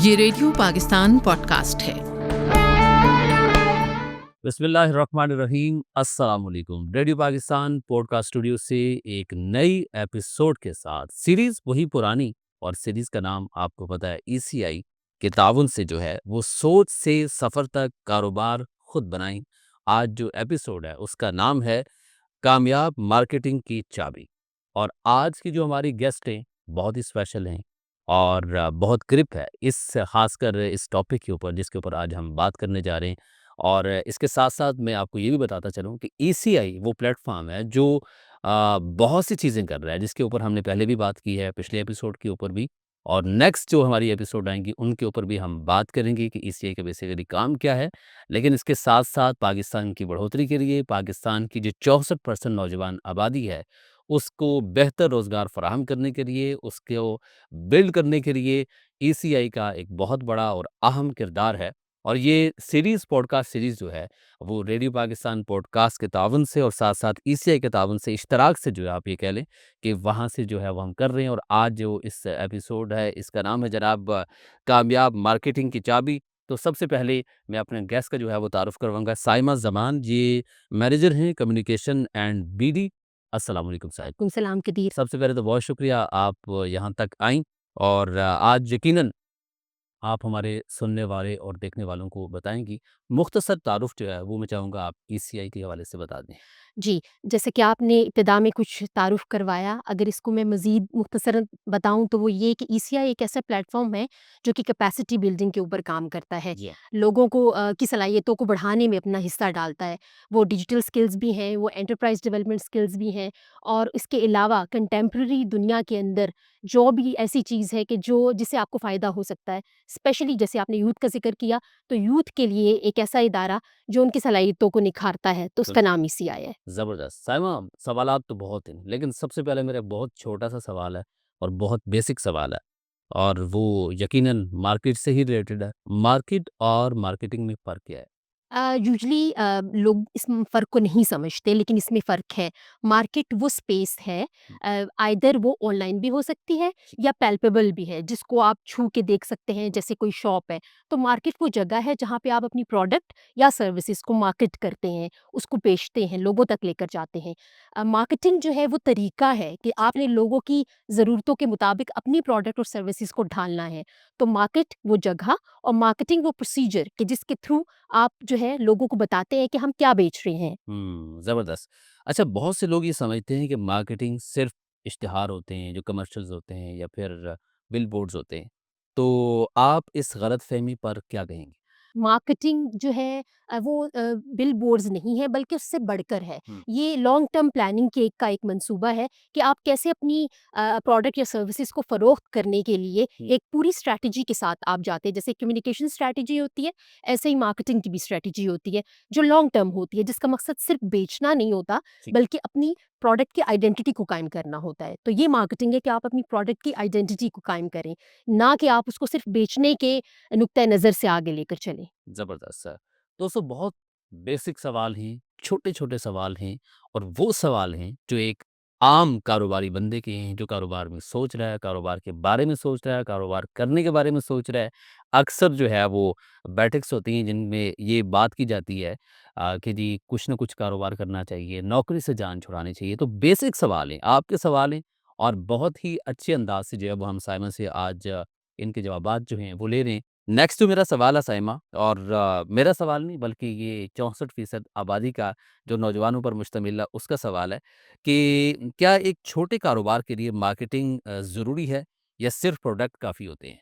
ये radio Pakistan podcast है। बिस्मिल्लाहिर्रहमानिर्रहीम। अस्सलाम वालेकुम। रेडियो पाकिस्तान पॉडकास्ट स्टूडियो से एक नई एपिसोड के साथ सीरीज़ वही पुरानी, और सीरीज़ का नाम आपको पता है ईसीआई के ताउन से जो है वो सोच से सफ़र तक कारोबार खुद बनाएं। आज जो एपिसोड है उसका नाम है कामयाब मार्केटिंग की चाबी। और आज की जो हमारी गेस्ट हैं बहुत ही स्पेशल हैं और बहुत ग्रिप है इस खासकर इस टॉपिक के ऊपर जिसके ऊपर आज हम बात करने जा रहे हैं। और इसके साथ-साथ मैं आपको ये भी बताता चलूँ कि ईसीआई वो प्लेटफ़ॉर्म है जो बहुत सी चीज़ें कर रहा है, जिसके ऊपर हमने पहले भी बात की है, पिछले एपिसोड के ऊपर भी, और नेक्स्ट जो हमारी एपिसोड आएँगी, उनके ऊपर भी हम बात करेंगे कि ईसीआई का बेसिकली काम क्या है। लेकिन इसके साथ-साथ पाकिस्तान की बढ़ोतरी के लिए, पाकिस्तान की जो 64% नौजवान आबादी है, उसको बेहतर रोज़गार फ़राहम करने के लिए, उसको बिल्ड करने के लिए ईसीआई का एक बहुत बड़ा और अहम किरदार है। और ये सीरीज़ पॉडकास्ट सीरीज़ जो है, वो रेडियो पाकिस्तान पॉडकास्ट के ताउन से और साथ-साथ ईसीआई के ताउन से इश्तराक से जो है आप ये कह लें कि वहाँ से जो है वो हम कर रहे हैं। और आज जो इस एपिसोड है इसका नाम है जनाब कामयाब मार्केटिंग की चाबी। तो सबसे पहले मैं अपने गेस्ट का जो है वो तारुफ़ करवाऊँगा। साइमा ज़मान, ये मैनेजर हैं कम्युनिकेशन एंड बीडी। अस्सलाम वालेकुम साहिब। वालेकुम सलाम कदीर। सबसे पहले तो बहुत शुक्रिया आप यहाँ तक आईं। और आज यकीनन आप हमारे सुनने वाले और देखने वालों को बताएँगी। मुख्तसर तारुफ़ जो है वो मैं चाहूँगा आप ईसीआई के हवाले से बता दें। जी, जैसे कि आपने इब्तिदा में कुछ तारुफ़ करवाया, अगर इसको मैं मज़ीद मुख्तसरन बताऊँ तो वो ये कि ईसीआई एक ऐसा प्लेटफ़ॉर्म है जो कि कैपेसिटी बिल्डिंग के ऊपर काम करता है। जी हाँ। लोगों को की सलाहियतों को बढ़ाने में अपना हिस्सा डालता है। वो डिजिटल स्किल्स भी हैं, वो एंटरप्राइज़ डेवलपमेंट स्किल्स भी हैं, और इसके अलावा कंटेम्परेरी दुनिया के अंदर जो भी ऐसी चीज़ है कि जो जिससे आपको फ़ायदा हो सकता है। स्पेशली जैसे आपने यूथ का ज़िक्र किया, तो यूथ के लिए एक ऐसा इदारा जो उनकी सलाहियतों को निखारता है, तो उसका नाम ईसीआई है। ज़बरदस्त। साइमा, सवालात तो बहुत हैं, लेकिन सबसे पहले मेरा बहुत छोटा-सा सवाल है और बहुत बेसिक सवाल है, और वो यकीनन मार्केट से ही रिलेटेड है। मार्केट और मार्केटिंग में फ़र्क क्या है? यूजुअली लोग इस फ़र्क को नहीं समझते, लेकिन इसमें फ़र्क है। मार्केट वो स्पेस है, हुँ, आइदर वो ऑनलाइन भी हो सकती है जी, या पैल्पेबल भी है, जिसको आप छू के देख सकते हैं, जैसे कोई शॉप है। तो मार्केट वो जगह है जहाँ पे आप अपनी प्रोडक्ट या सर्विसेज़ को मार्केट करते हैं, उसको बेचते हैं, लोगों तक लेकर जाते हैं। मार्केटिंग जो है वो तरीका है कि आपने लोगों की ज़रूरतों के मुताबिक अपनी प्रोडक्ट और सर्विसेज़ को ढालना है। तो मार्केट वो जगह और मार्केटिंग वो प्रोसीजर कि जिसके थ्रू आप जो है लोगों को बताते हैं कि हम क्या बेच रहे हैं। ज़बरदस्त। अच्छा, बहुत से लोग ये समझते हैं कि मार्केटिंग सिर्फ़ इश्तिहार होते हैं, जो कमर्शियल्स होते हैं या फिर बिलबोर्ड्स होते हैं। तो आप इस गलतफ़हमी पर क्या कहेंगी? मार्केटिंग जो है वो बिलबोर्ड्स नहीं है, बल्कि उससे बढ़कर है। हुँ, ये लॉन्ग टर्म प्लानिंग के का एक मंसूबा है कि आप कैसे अपनी प्रोडक्ट या सर्विसेज़ को फ़रोख्त करने के लिए हुँ, एक पूरी स्ट्रैटेजी के साथ आप जाते हैं। जैसे कम्युनिकेशन स्ट्रैटेजी होती है, ऐसे ही मार्केटिंग की भी स्ट्रैटेजी होती है, जो लॉन्ग टर्म होती है, जिसका मकसद सिर्फ़ बेचना नहीं होता, ठीक। बल्कि अपनी प्रोडक्ट की आइडेंटिटी को कायम करना होता है। तो ये मार्केटिंग है कि आप अपनी प्रोडक्ट की आइडेंटिटी को कायम करें, ना कि आप उसको सिर्फ़ बेचने के नुक्ता नज़र से आगे लेकर चलें। ज़बरदस्त सर। दोस्तों, बहुत बेसिक सवाल हैं, छोटे-छोटे सवाल हैं, और वो सवाल हैं जो एक आम कारोबारी बंदे के हैं, जो कारोबार में सोच रहा है, कारोबार के बारे में सोच रहा है, कारोबार करने के बारे में सोच रहा है। अक्सर जो है वो बैठक्स होती हैं जिनमें ये बात की जाती है कि जी कुछ न कुछ कारोबार करना चाहिए, नौकरी से जान छुड़ानी चाहिए। तो बेसिक सवाल हैं, आपके सवाल हैं, और बहुत ही अच्छे अंदाज़ से जो है वो हम साइमा से आज इनके जवाबात जो हैं वो ले रहे हैं। नेक्स्ट जो मेरा सवाल है साइमा, और मेरा सवाल नहीं बल्कि ये 64% आबादी का जो नौजवानों पर मुश्तमिल है उसका सवाल है कि क्या एक छोटे कारोबार के लिए मार्केटिंग ज़रूरी है या सिर्फ प्रोडक्ट काफ़ी होते हैं?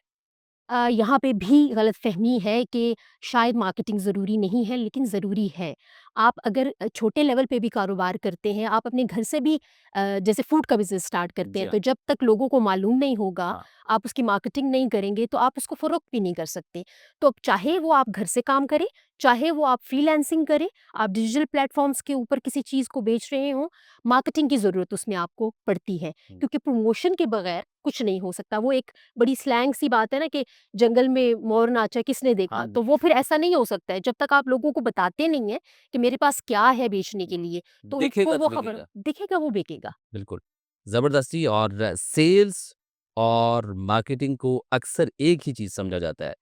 यहाँ पे भी गलतफ़हमी है कि शायद मार्केटिंग ज़रूरी नहीं है, लेकिन ज़रूरी है। आप अगर छोटे लेवल पे भी कारोबार करते हैं, आप अपने घर से भी जैसे फूड का बिज़नेस स्टार्ट करते जी हैं, हाँ, तो जब तक लोगों को मालूम नहीं होगा, हाँ, आप उसकी मार्केटिंग नहीं करेंगे, तो आप उसको फ़रोख्त भी नहीं कर सकते। तो अब चाहे वो आप घर से काम करें, चाहे वो आप फ्रीलांसिंग करें, आप डिजिटल प्लेटफ़ॉर्म्स के ऊपर किसी चीज़ को बेच रहे हों, मार्केटिंग की ज़रूरत उसमें आपको पड़ती है। हुँ, क्योंकि प्रमोशन के बगैर कुछ नहीं हो सकता। वो एक बड़ी स्लैंग सी बात है ना कि जंगल में मोर नाचा किसने हाँ देखा? जी, तो वो फिर ऐसा नहीं हो सकता है, जब तक आप लोगों को बताते नहीं हैं कि मेरे पास क्या है बेचने के लिए, तो उनको दिखेगा वो तो खबर बिकेगा। दिखेगा, वो बिकेगा। बिल्कुल, ज़बरदस्ती। और सेल्स और मार्केटिंग को अक्सर एक ही चीज़ समझा जाता है।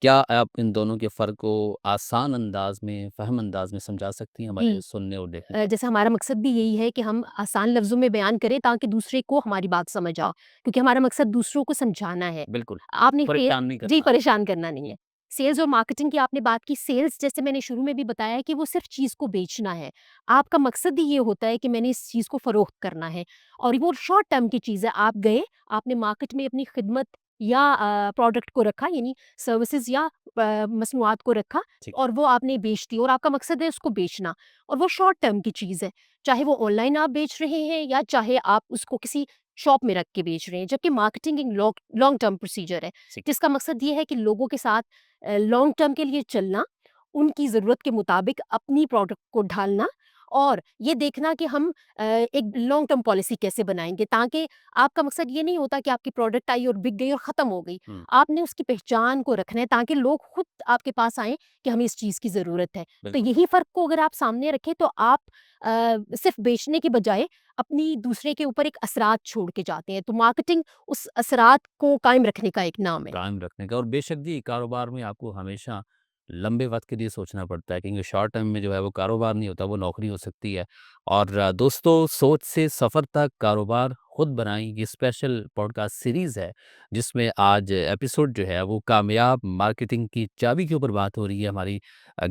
क्या आप इन दोनों के फ़र्क को आसान अंदाज़ में, फ़हम अंदाज़ में समझा सकती हैं हमारे जी। सुनने और देखने जैसे हमारा मकसद भी यही है कि हम आसान लफ्ज़ों में बयान करें ताकि दूसरे को हमारी बात समझ आओ, क्योंकि हमारा मकसद दूसरों को समझाना है। बिल्कुल, आपने परेशान नहीं जी, करना। परेशान करना नहीं है। सेल्स और मार्केटिंग की आपने बात की, सेल्स जैसे मैंने शुरू में भी बताया है कि वो सिर्फ़ चीज़ को बेचना है। आपका मकसद ही ये होता है कि मैंने इस चीज़ को फ़रोख्त करना है और वो शॉर्ट टर्म की चीज़ है। आप गए, आपने मार्केट में अपनी खिदमत या प्रोडक्ट को रखा, यानी सर्विसेज़ या मसनूआत को रखा ठीक, और वो आपने बेच दी और आपका मकसद है उसको बेचना। और वो शॉर्ट टर्म की चीज़ है, चाहे वो ऑनलाइन आप बेच रहे हैं या चाहे आप उसको किसी शॉप में रख के बेच रहे हैं, जबकि मार्केटिंग एक लॉन्ग लॉन्ग टर्म प्रोसीजर है, ठीक, जिसका मकसद ये है कि लोगों के साथ लॉन्ग टर्म के लिए चलना, उनकी ज़रूरत के मुताबिक अपनी प्रोडक्ट को ढालना और ये देखना कि हम एक लॉन्ग टर्म पॉलिसी कैसे बनाएँगे, ताकि आपका मकसद ये नहीं होता कि आपकी प्रोडक्ट आई और बिक गई और ख़त्म हो गई। हुँ, आपने उसकी पहचान को रखना है ताकि लोग खुद आपके पास आएँ कि हमें इस चीज़ की ज़रूरत है। तो बिल्कुल। यही फ़र्क को अगर आप सामने रखें तो आप सिर्फ़ बेचने की बजाय अपनी दूसरे के ऊपर एक असरात छोड़ के जाते हैं। तो मार्केटिंग उस असरात को कायम रखने का एक नाम है। कायम रखने का और बेशक जी कारोबार में आपको हमेशा लंबे वक्त के लिए सोचना पड़ता है क्योंकि शॉर्ट टर्म में जो है वो कारोबार नहीं होता वो नौकरी हो सकती है और दोस्तों सोच से सफ़र तक कारोबार खुद बनाई ये स्पेशल पॉडकास्ट सीरीज़ है जिसमें आज एपिसोड जो है वो कामयाब मार्केटिंग की चाबी के ऊपर बात हो रही है हमारी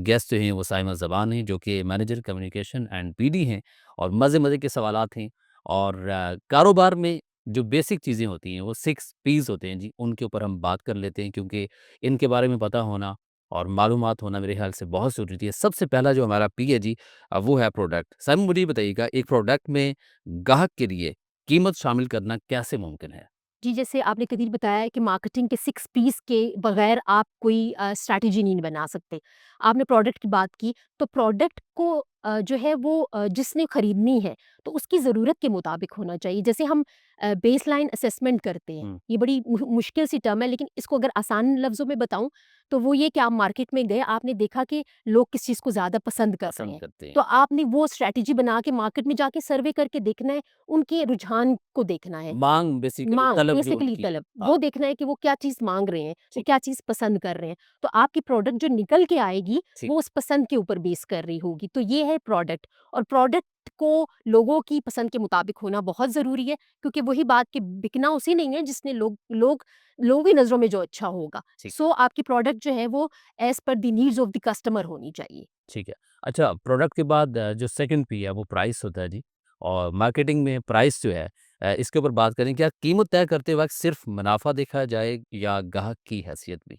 गेस्ट जो हैं वो साइमा ज़बान हैं जो कि मैनेजर कम्युनिकेशन एंड पीडी हैं और मज़े मज़े के सवालात हैं और कारोबार में जो बेसिक चीज़ें होती हैं वो 6 पीस होते हैं जी, उनके ऊपर हम बात कर लेते हैं क्योंकि इनके बारे में पता होना और मालूमात होना मेरे ख़्याल से बहुत ज़रूरी है। सबसे पहला जो हमारा पी है जी वो है प्रोडक्ट। साइमन मुझे ये बताइएगा एक प्रोडक्ट में ग्राहक के लिए कीमत शामिल करना कैसे मुमकिन है? जी, जैसे आपने कदीर बताया है कि मार्केटिंग के 6 पीस के बगैर आप कोई स्ट्रैटेजी नहीं बना सकते। आपने प्रोडक्ट की बात की, तो प्रोडक्ट को जो है वो जिसने खरीदनी है, तो उसकी ज़रूरत के मुताबिक होना चाहिए। जैसे हम बेसलाइन असेसमेंट करते हैं, हुँ, ये बड़ी मुश्किल सी टर्म है, लेकिन इसको अगर आसान लफ्ज़ों में बताऊँ, तो वो ये कि आप मार्केट में गए, आपने देखा कि लोग किस चीज़ को ज़्यादा पसंद कर रहे पसंद हैं। करते हैं। तो आपने वो स्ट्रैटेजी बना के मार्केट में जाके सर्वे करके देखना है, उनके रुझान को देखना है। माँग बेसिकली माँग, तलब जो बेसिकली उनकी है। तलब, हाँ, वो देखना है कि वो क्या चीज़ माँग रहे हैं, वो ठीक, क्या चीज़ पसंद कर रहे हैं। तो आपकी प्रोडक्ट जो निकल के आएगी, ठीक। वो उस पसंद के ऊपर बेस कर रही होगी। तो ये है प्रोडक्ट और प्रोडक्ट को लोगों की पसंद के मुताबिक होना बहुत ज़रूरी है, क्योंकि वही बात कि बिकना उसे नहीं है जिसने लोगों की नज़रों में जो अच्छा होगा। ठीक, सो आपकी प्रोडक्ट जो है वो as per the needs of the customer होनी चाहिए। ठीक है। अच्छा प्रोडक्ट के बाद जो सेकंड पी है वो प्राइस होता है जी और मार्केटिंग में प्राइस जो है इसके ऊपर बात करें क्या कीमत तय करते वक़्त सिर्फ़ मुनाफ़ा देखा जाए या ग्राहक की हैसियत भी?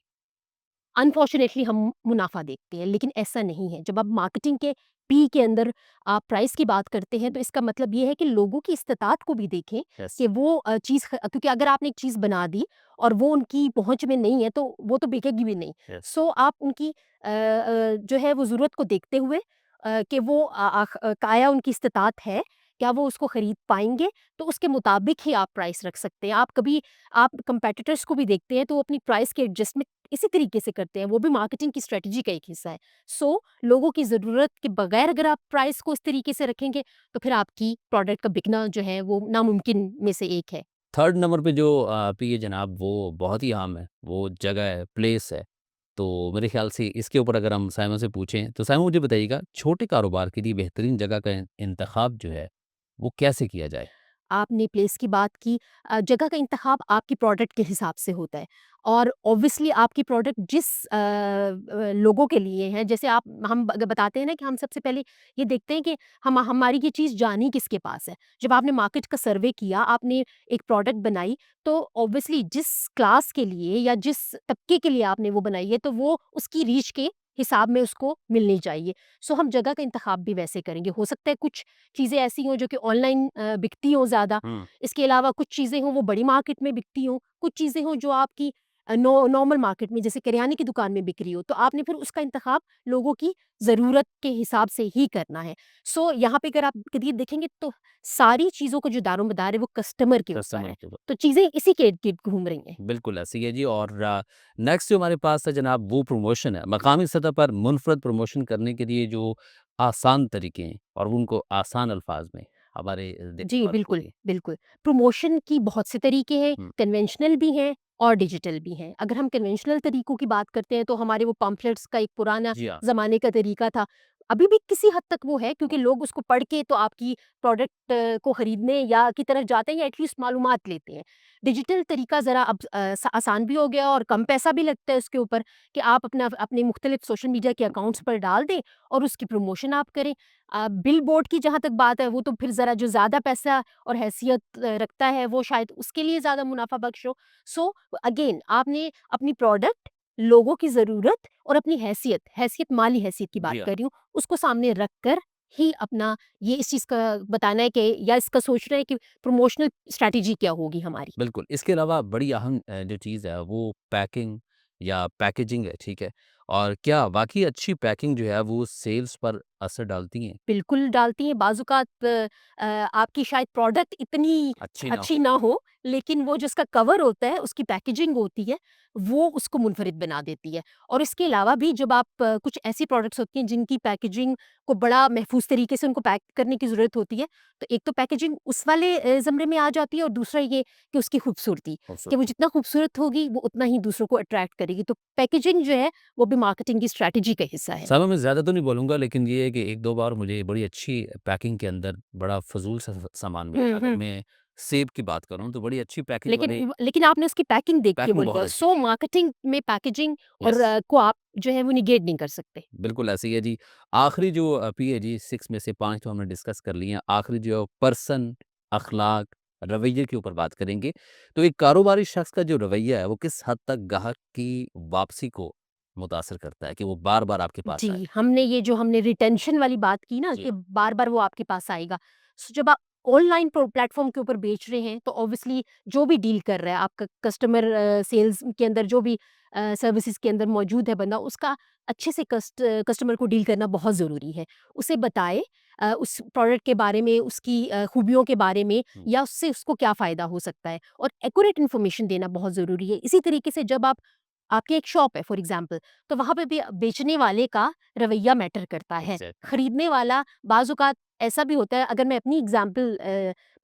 अनफॉर्चुनेटली हम मुनाफ़ा देखते हैं, लेकिन ऐसा नहीं है। जब आप मार्केटिंग के पी के अंदर आप प्राइस की बात करते हैं, तो इसका मतलब ये है कि लोगों की इस्तात को भी देखें यस, कि वो चीज़ ख क्योंकि अगर आपने एक चीज़ बना दी और वो उनकी पहुँच में नहीं है, तो वो तो बिकेगी भी नहीं। यस। सो आप उनकी जो है वो ज़रूरत को देखते हुए कि वो काया उनकी इस्तात है, क्या वो उसको खरीद पाएँगे? तो उसके मुताबिक ही आप प्राइस रख सकते हैं। आप कंपैटिटर्स को भी देखते हैं, तो वो अपनी प्राइस के एडजस्टमेंट इसी तरीके से करते हैं, वो भी मार्केटिंग की स्ट्रैटेजी का एक हिस्सा है। सो लोगों की ज़रूरत के बगैर अगर आप प्राइस को इस तरीके से रखेंगे, तो फिर आपकी प्रोडक्ट का बिकना जो है वो नामुमकिन में से एक है। थर्ड नंबर पे जो पी है जनाब वो बहुत ही आम है, वो जगह है, प्लेस है। तो मेरे ख़्याल से इसके ऊपर अगर हम साइमन से पूछें, तो साइमन मुझे बताइएगा छोटे कारोबार के लिए बेहतरीन जगह का इंतख़ाब जो है, वो कैसे किया जाए? आपने प्लेस की बात की, जगह का इंतखाब आपकी प्रोडक्ट के हिसाब से होता है और ऑब्वियसली आपकी प्रोडक्ट जिस लोगों के लिए है, जैसे हम बताते हैं ना कि हम सबसे पहले ये देखते हैं कि हमारी ये चीज़ जानी किसके पास है। जब आपने मार्केट का सर्वे किया, आपने एक प्रोडक्ट बनाई, तो ऑब्वियसली जिस क्लास के लिए या जिस तबके के लिए आपने वो बनाई है, तो वो उसकी रीच के हिसाब में उसको मिलनी चाहिए। सो हम जगह का इंतखाब भी वैसे करेंगे। हो सकता है कुछ चीज़ें ऐसी हों जो कि ऑनलाइन बिकती हों ज़्यादा। हुँ, इसके अलावा कुछ चीज़ें हों वो बड़ी मार्केट में बिकती हों, कुछ चीज़ें हों जो आपकी नॉर्मल मार्केट में जैसे करियाने की दुकान में बिक रही हो, तो आपने फिर उसका इंतखाब लोगों की ज़रूरत के हिसाब से ही करना है। सो यहाँ पे अगर आप कदीर देखेंगे तो सारी चीज़ों का जो दारोमदार है वो कस्टमर के ऊपर कस्टमर है। के ऊपर। तो चीज़ें इसी के इर्द-गिर्द घूम रही हैं। बिल्कुल ऐसे ही है जी और नेक्स्ट जो हमारे पास है जनाब वो प्रमोशन है। मकामी सतह पर मुनफ़रद प्रमोशन करने के लिए जो आसान तरीके हैं और उनको आसान अल्फ़ाज़ में। हमारे देखने जी, वालों को बिल्कुल, भी। बिल्कुल। प्रमोशन की बहुत से तरीके हैं, हुँ, कन्वेंशनल भी हैं और डिजिटल भी हैं। अगर हम कन्वेंशनल तरीकों की बात करते हैं, तो हमारे वो पम्पलेट्स का एक पुराना जी हाँ, ज़माने का तरीका था। अभी भी किसी हद तक वो है, क्योंकि लोग उसको पढ़ के तो आपकी प्रोडक्ट को खरीदने या की तरफ जाते हैं, या एटलीस्ट मालूमात लेते हैं। डिजिटल तरीका ज़रा अब आसान भी हो गया और कम पैसा भी लगता है उसके ऊपर, कि आप अपने मुख्तलिफ सोशल मीडिया के अकाउंट्स पर डाल दें और उसकी प्रमोशन आप करें। बिल बोर्ड की जहाँ तक बात है, वो तो फिर ज़रा जो ज़्यादा पैसा और हैसियत रखता है, वो शायद उसके लिए ज़्यादा मुनाफ़ा बख्श हो। सो अगेन, आपने अपनी प्रोडक्ट, लोगों की ज़रूरत और अपनी हैसियत माली हैसियत की बात जी हाँ। कर रही हूँ, उसको सामने रख कर ही अपना ये इस चीज़ का बताना है, कि या इसका सोच रहे हैं कि प्रमोशनल स्ट्रैटेजी क्या होगी हमारी। बिल्कुल, इसके अलावा बड़ी अहम जो चीज़ है वो पैकिंग या पैकेजिंग है, ठीक है? और क्या वाक़ई अच्छी पैकिंग जो है वो सेल्स पर असर डालती हैं? बिल्कुल डालती हैं। बाज़-औक़ात आपकी शायद प्रोडक्ट इतनी अच्छी ना अच्छी हो। ना हो, लेकिन वो जो उसका कवर होता है, उसकी पैकेजिंग होती है, वो उसको मुनफ़रिद बना देती है। और इसके अलावा भी जब आप कुछ ऐसी प्रोडक्ट्स होती हैं जिनकी पैकेजिंग को बड़ा महफ़ूज़ तरीके से उनको पैक करने की ज़रूरत होती है, तो एक तो पैकेजिंग उस वाले ज़मरे में आ जाती है, और दूसरा ये कि उसकी खूबसूरती, कि वो खूबसूरती। जितना खूबसूरत होगी, वो उतना ही दूसरों को अट्रैक्ट करेगी। तो पैकेजिंग जो है, वो भी मार्केटिंग की स्ट्रैटेजी का हिस्सा है। सालों में ज़्यादा तो नहीं बोलूँगा लेकिन ये है कि 1-2 बार मुझे बड़ी अच्छी पैकिंग के अंदर बड़ा फ़ुज़ूल सा सामान मिला। हुँ, अगर हुँ। मैं सेब की बात करूँ तो बड़ी अच्छी पैकेज लेकिन वाले लेकिन आपने उसकी पैकिंग देख के पैकिंग बोली, बहुत और अच्छी सो थी। मार्केटिंग में पैकेजिंग और यस, को आप जो है वो नेगेट नहीं कर सकते। बिल्कुल ऐसे ही है जी। आखिरी जो पी है जी 6 में से 5 तो हमने डिस्कस कर लिए हैं। आखिरी जो पर्सन, अखलाक, रवैये के ऊपर बात करेंगे। तो एक कारोबारी शख्स का जो रवैया है वो किस हद तक ग्राहक की वापसी को मुतासिर करता है कि वो बार-बार आपके पास आए? जी, हमने रिटेंशन वाली बात की ना, जी, कि बार-बार वो आपके पास आएगा। सो जब आप ऑनलाइन प्लेटफ़ॉर्म के ऊपर बेच रहे हैं, तो ऑब्वियसली जो भी डील कर रहा है, आपका कस्टमर सेल्स के अंदर जो भी सर्विसेज़ के अंदर मौजूद है बंदा, उसका अच्छे से कस्टमर को डील करना बहुत ज़रूरी है। उसे बताए उस प्रोडक्ट के बारे में, उसकी खूबियों के बारे में, हुँ, या उससे उसको क्या फ़ायदा हो सकता है, और एक्यूरेट इन्फॉर्मेशन देना बहुत ज़रूरी है। इसी तरीके से जब आपकी एक शॉप है फॉर एग्ज़ाम्पल, तो वहाँ पे भी बेचने वाले का रवैया मैटर करता है। एग्ज़ैक्टली। खरीदने वाला बाज़-औक़ात ऐसा भी होता है, अगर मैं अपनी एग्ज़ाम्पल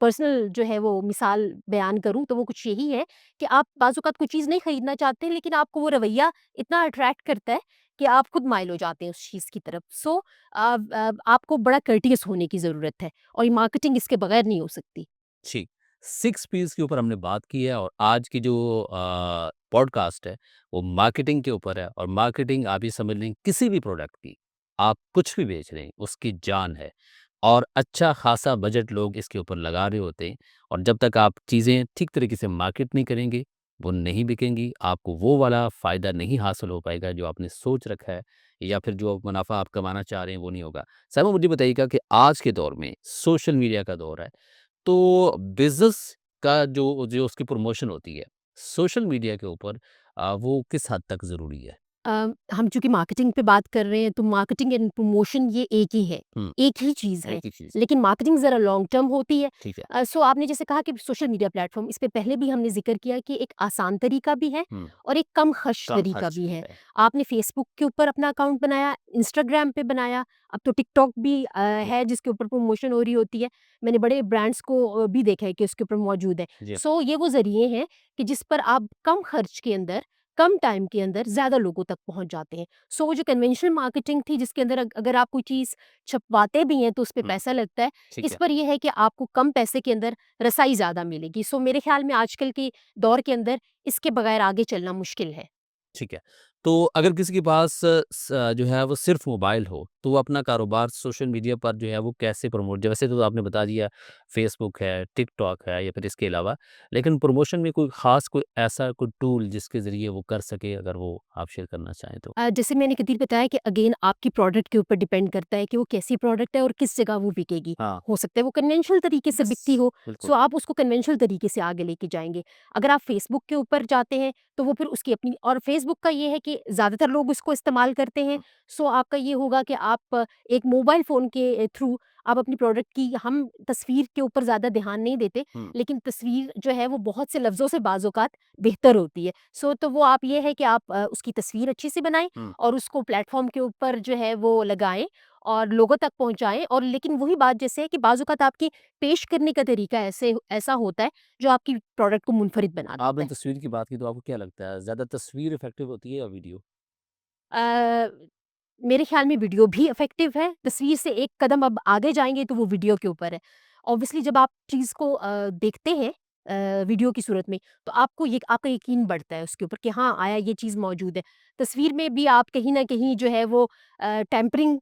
पर्सनल जो है वो मिसाल बयान करूँ, तो वो कुछ यही है कि आप बाज़-औक़ात कोई चीज़ नहीं खरीदना चाहते, लेकिन आपको वो रवैया इतना अट्रैक्ट करता है कि आप खुद माइल हो जाते हैं उस चीज़ की तरफ। सो आपको बड़ा कर्टियस होने की ज़रूरत है, और ये मार्केटिंग इसके बगैर नहीं हो सकती। जी, 6 पीस के ऊपर हमने बात की है और आज की जो पॉडकास्ट है, वो मार्केटिंग के ऊपर है और मार्केटिंग आप ये समझ लें किसी भी प्रोडक्ट की, आप कुछ भी बेच रहे हैं, उसकी जान है और अच्छा खासा बजट लोग इसके ऊपर लगा रहे होते हैं और जब तक आप चीज़ें ठीक तरीके से मार्केट नहीं करेंगे, वो नहीं बिकेंगी, आपको वो वाला फ़ायदा नहीं हासिल हो पाएगा जो आपने सोच रखा है या फिर जो मुनाफ़ा आप कमाना चाह रहे हैं, वो नहीं होगा। साहिबा मुझे बताइएगा कि आज के दौर में सोशल मीडिया का दौर है, तो बिज़नेस का जो जो उसकी प्रमोशन होती है, सोशल मीडिया के ऊपर वो किस हद तक ज़रूरी है? हम चूँकि मार्केटिंग पे बात कर रहे हैं, तो मार्केटिंग एंड प्रमोशन ये एक ही है, हुँ, एक ही चीज़ है। एक ही चीज़, लेकिन मार्केटिंग ज़रा लॉन्ग टर्म होती है। ठीक है। सो आपने जैसे कहा कि सोशल मीडिया प्लेटफ़ॉर्म, इस पे पहले भी हमने ज़िक्र किया कि एक आसान तरीका भी है हुँ, और एक कम खर्च कम तरीका खर्च भी भी है। है। आपने फ़ेसबुक के ऊपर अपना अकाउंट बनाया, इंस्टाग्राम पे बनाया, अब तो टिकटॉक भी जी, है जिसके ऊपर प्रमोशन हो रही होती है। मैंने बड़े ब्रांड्स को भी देखा है कि उसके ऊपर मौजूद है। जी, सो ये वो ज़रिए हैं कि जिस पर आप कम खर्च के अंदर, कम टाइम के अंदर ज़्यादा लोगों तक पहुँच जाते हैं। सो वो जो कन्वेंशनल मार्केटिंग थी, जिसके अंदर अगर आप कोई चीज़ छपवाते भी हैं तो उस पे हुँ, पैसा लगता है। ठीक इस है, पर ये है कि आपको कम पैसे के अंदर रसाई ज़्यादा मिलेगी। सो मेरे ख़्याल में आजकल के दौर के अंदर इसके बगैर आगे चलना मुश्किल है। ठीक है। तो अगर किसी के पास जो है वो सिर्फ़ मोबाइल हो, तो वो अपना कारोबार सोशल मीडिया पर जो है वो कैसे प्रमोट वैसे तो आपने बता दिया फ़ेसबुक है, टिकटॉक है या फिर इसके अलावा, लेकिन प्रमोशन में कोई ख़ास कोई ऐसा कोई टूल जिसके ज़रिए वो कर सके अगर वो आप शेयर करना चाहें तो? जैसे मैंने कतीर बताया कि अगेन आपकी प्रोडक्ट के ऊपर डिपेंड करता है कि वो कैसी प्रोडक्ट है और किस जगह वो बिकेगी। हाँ, हो सकता है वो कन्वेंशनल तरीके से यस, बिकती हो, बिल्कुल, सो आप उसको कन्वेंशनल तरीके से आगे लेके जाएँगे। अगर आप फ़ेसबुक के ऊपर जाते हैं, तो वो फिर उसकी अपनी, और फ़ेसबुक का ये है कि ज़्यादातर लोग उसको इस्तेमाल करते हैं, हुँ, सो आपका ये होगा कि आप एक मोबाइल फ़ोन के थ्रू आप अपनी प्रोडक्ट की हम तस्वीर के ऊपर ज़्यादा ध्यान नहीं देते, हुँ। लेकिन तस्वीर जो है वो बहुत से लफ्ज़ों से बाज़-औक़ात बेहतर होती है। तो वो आप ये है कि आप उसकी तस्वीर अच्छी सी बनाएँ हुँ। और उसको प्लेटफ़ॉर्म के ऊपर जो है वो लगाएँ और लोगों तक पहुँचाएँ, और लेकिन वही बात जैसे है कि बाज़-औक़ात आपकी पेश करने का तरीका ऐसा होता है जो आपकी प्रोडक्ट को मुनफ़रिद बना देता आपने है। तस्वीर की बात की तो आपको क्या लगता है ज़्यादा तस्वीर इफ़ेक्टिव होती है या वीडियो? अ, मेरे ख़्याल में वीडियो भी इफ़ेक्टिव है, तस्वीर से एक कदम अब आगे जाएँगे तो वो वीडियो के ऊपर है। ऑब्वियसली जब आप चीज़ को देखते हैं वीडियो की सूरत में, तो आपका यकीन बढ़ता है उसके ऊपर कि हाँ, आया ये चीज़ मौजूद है। तस्वीर में भी आप कहीं न कहीं जो है वो टेम्परिंग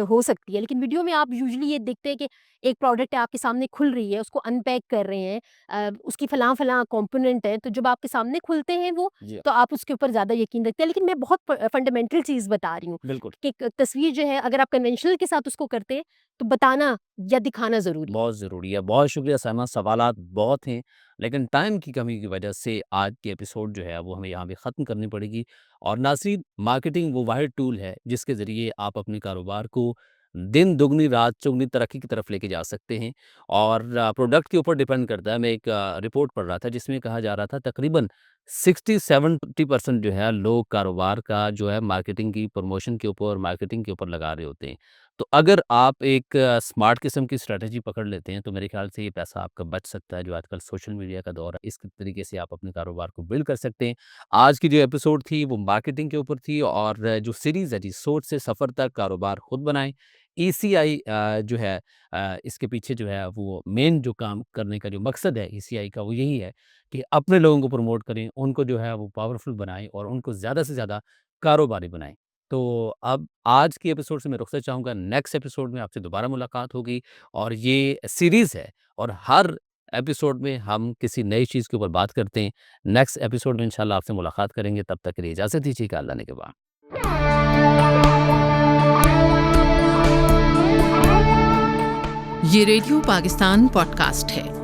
हो सकती है, लेकिन वीडियो में आप यूजुअली ये देखते हैं कि एक प्रोडक्ट है आपके सामने खुल रही है, उसको अनपैक कर रहे हैं, उसकी फलाँ-फलाँ कंपोनेंट है, तो जब आपके सामने खुलते हैं वो, जी, तो आप उसके ऊपर ज़्यादा यकीन रखते हैं। लेकिन मैं बहुत फंडामेंटल चीज़ बता रही हूँ बिल्कुल। कि एक तस्वीर जो है अगर आप कन्वेंशनल के साथ उसको करते हैं, तो बताना या दिखाना ज़रूरी है। बहुत ज़रूरी है। बहुत शुक्रिया साइमा, सवालात बहुत हैं, लेकिन टाइम की कमी की वजह से आज की एपिसोड जो है वो हमें यहाँ पे ख़त्म करनी पड़ेगी। और नाज़रीन, मार्केटिंग वो वाहिद टूल है जिसके ज़रिए आप अपने कारोबार को दिन दुगनी रात चौगुनी तरक्की की तरफ लेके जा सकते हैं। और प्रोडक्ट के ऊपर डिपेंड करता है। मैं एक रिपोर्ट पढ़ रहा था जिसमें कहा जा रहा था तकरीबन 60-70% जो है लोग कारोबार का जो है मार्केटिंग की प्रमोशन के ऊपर, मार्केटिंग के ऊपर लगा रहे होते हैं। तो अगर आप एक स्मार्ट किस्म की स्ट्रैटेजी पकड़ लेते हैं तो मेरे ख्याल से ये पैसा आपका बच सकता है जो आजकल सोशल मीडिया का दौर है। इस तरीके से आप अपने कारोबार को बिल्ड कर सकते हैं। आज की जो एपिसोड थी वो मार्केटिंग के ऊपर थी और जो सीरीज़ है जी सोच से सफ़र तक कारोबार खुद बनाएँ। ईसीआई जो है इसके पीछे जो है वो मेन जो काम करने का जो मकसद है ईसीआई का वो यही है कि अपने लोगों को प्रमोट करें, उनको जो है वो पावरफुल बनाएँ और उनको ज़्यादा से ज़्यादा कारोबारी बनाएँ। तो अब आज की एपिसोड से मैं रुख़्सत चाहूँगा, नेक्स्ट एपिसोड में आपसे दोबारा मुलाकात होगी और ये सीरीज़ है और हर एपिसोड में हम किसी नई चीज़ के ऊपर बात करते हैं। नेक्स्ट एपिसोड में इंशाल्लाह आपसे मुलाकात करेंगे, तब तक के लिए इजाज़त दीजिएगा अल्लाह ने के बाद। ये रेडियो पाकिस्तान पॉडकास्ट है।